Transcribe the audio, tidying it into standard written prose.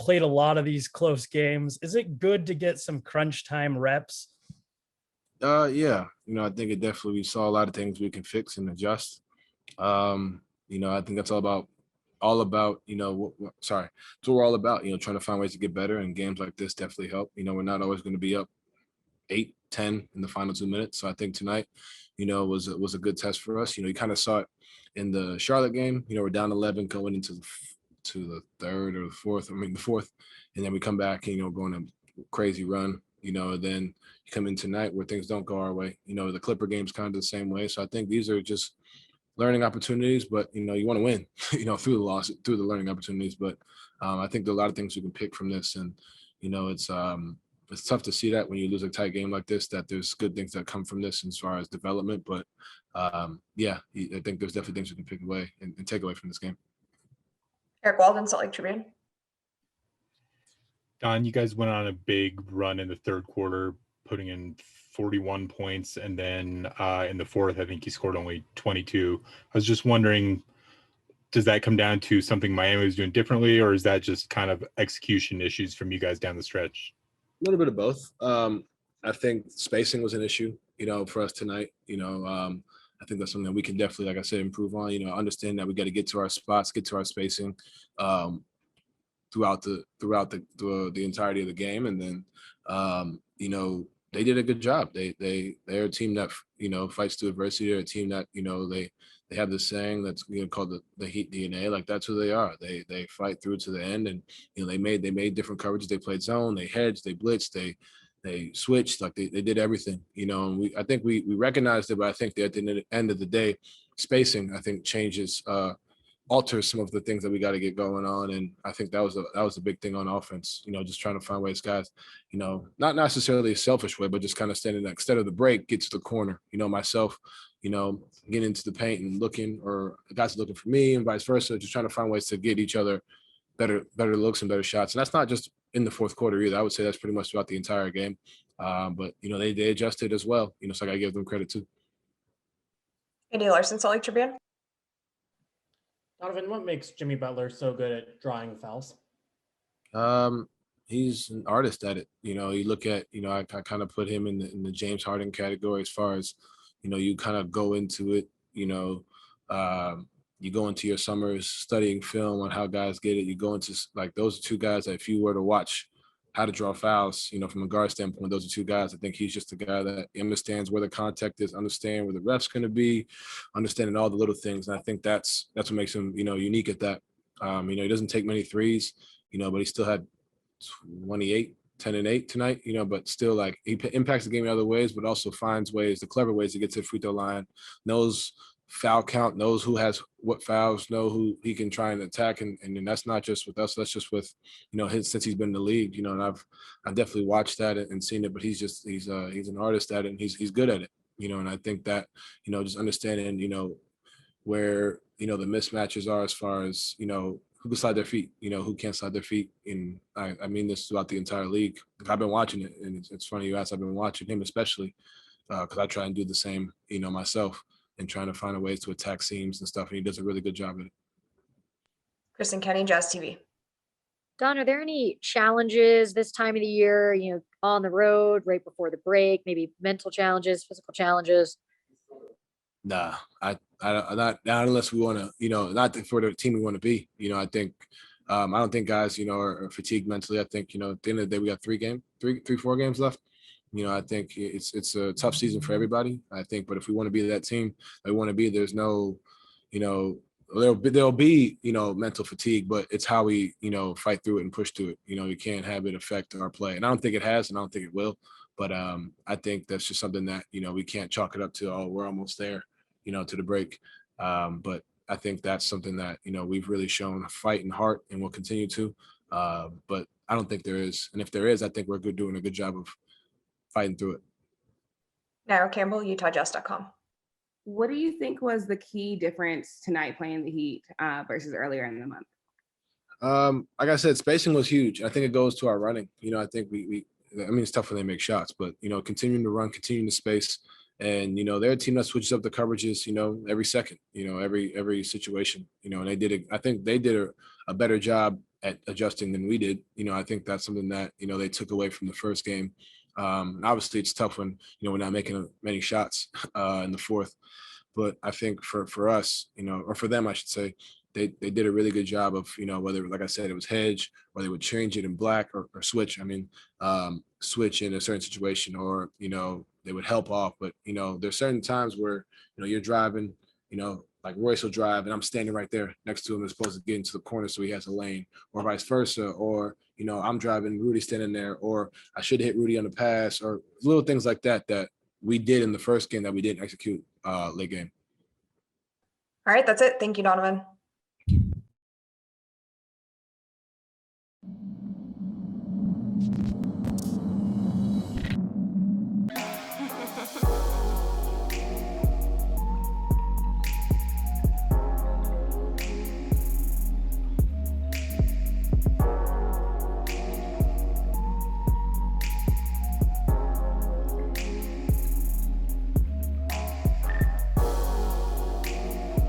played a lot of these close games. Is it good to get some crunch time reps? Yeah, I think it definitely, we saw a lot of things we can fix and adjust. I think that's all about, sorry, it's what we're all about, trying to find ways to get better, and games like this definitely help. We're not always going to be up 8-10 in the final 2 minutes. So I think tonight, was a good test for us. You kind of saw it in the Charlotte game. We're down 11 going into the third or the fourth. The fourth, and then we come back, going a crazy run. Then you come in tonight where things don't go our way. The Clipper game's kind of the same way. So I think these are just learning opportunities, but you want to win, through the learning opportunities. But I think there are a lot of things we can pick from this, and it's tough to see that when you lose a tight game like this, that there's good things that come from this as far as development. But yeah, I think there's definitely things we can pick away and take away from this game. Eric Walden, Salt Lake Tribune. Don, you guys went on a big run in the third quarter, putting in 41 points, and then in the fourth, I think you scored only 22. I was just wondering, does that come down to something Miami was doing differently, or is that just kind of execution issues from you guys down the stretch? A little bit of both. I think spacing was an issue, for us tonight. I think that's something that we can definitely, like I said, improve on. Understand that we got to get to our spots, get to our spacing throughout the entirety of the game, and then they did a good job. They're a team that fights through adversity. They're a team that they have this saying that's called the Heat DNA. Like, that's who they are. They fight through to the end, and they made different coverages. They played zone, they hedged, they blitzed, they switched. Like, they did everything. And I think we recognized it, but I think that at the end of the day, spacing, I think, changes alters some of the things that we got to get going on. And I think that was a big thing on offense, just trying to find ways, guys, not necessarily a selfish way, but just kind of standing there. Instead of the break, get to the corner, myself, getting into the paint and looking, or guys looking for me and vice versa, just trying to find ways to get each other better looks and better shots. And that's not just in the fourth quarter either. I would say that's pretty much throughout the entire game. But, they adjusted as well, so I got to give them credit too. Andy Larson, Salt Lake Tribune. Donovan, what makes Jimmy Butler so good at drawing fouls? He's an artist at it. You look at, I kind of put him in the James Harden category as far as, you kind of go into it, you go into your summers studying film on how guys get it. You go into, like, those are two guys that if you were to watch how to draw fouls, from a guard standpoint, those are two guys. I think he's just a guy that understands where the contact is, understand where the ref's going to be, understanding all the little things. And I think that's what makes him, unique at that. He doesn't take many threes, but he still had 28, 10 and 8 tonight, but still, like, he impacts the game in other ways, but also finds ways, the clever ways to get to the free throw line, knows foul count, knows who has what fouls, know who he can try and attack. And that's not just with us, that's just with, since he's been in the league, and I've definitely watched that and seen it, but he's an artist at it, and he's good at it, and I think that, just understanding, where, the mismatches are as far as, who can slide their feet, who can't slide their feet. And I mean this throughout the entire league. I've been watching it, and it's funny you asked. I've been watching him especially because I try and do the same, myself, and trying to find ways to attack seams and stuff. And he does a really good job at it. Kristen Kenny, Jazz TV. Don, are there any challenges this time of the year, on the road, right before the break, maybe mental challenges, physical challenges? Nah, I not unless we want to, not for the team we want to be. I think I don't think guys, are fatigued mentally. I think, at the end of the day, we got 4 games left. I think it's a tough season for everybody. I think, but if we want to be that team that we want to be, there's no, there'll be mental fatigue, but it's how we fight through it and push through it. You can't have it affect our play, and I don't think it has, and I don't think it will. But I think that's just something that we can't chalk it up to, oh, we're almost there, to the break. But I think that's something that we've really shown fight and heart, and we'll continue to. But I don't think there is, and if there is, I think we're doing a good job of fighting through it. Naira Campbell, UtahJazz.com. What do you think was the key difference tonight playing the Heat versus earlier in the month? Like I said, spacing was huge. I think it goes to our running. I think it's tough when they make shots, but continuing to run, continuing to space, and they're a team that switches up the coverages, every second, every situation, and they did it. I think they did a better job at adjusting than we did. I think that's something that, they took away from the first game. And obviously it's tough when, we're not making many shots in the fourth. But I think for us, or for them, I should say, they did a really good job of, whether, like I said, it was hedge or they would change it in black or switch. Switch in a certain situation, or, they would help off. But, there's certain times where, you're driving, like Royce will drive and I'm standing right there next to him as opposed to getting to the corner so he has a lane, or vice versa. Or, I'm driving, Rudy standing there, or I should hit Rudy on the pass, or little things like that we did in the first game that we didn't execute late game. All right, that's it. Thank you, Donovan.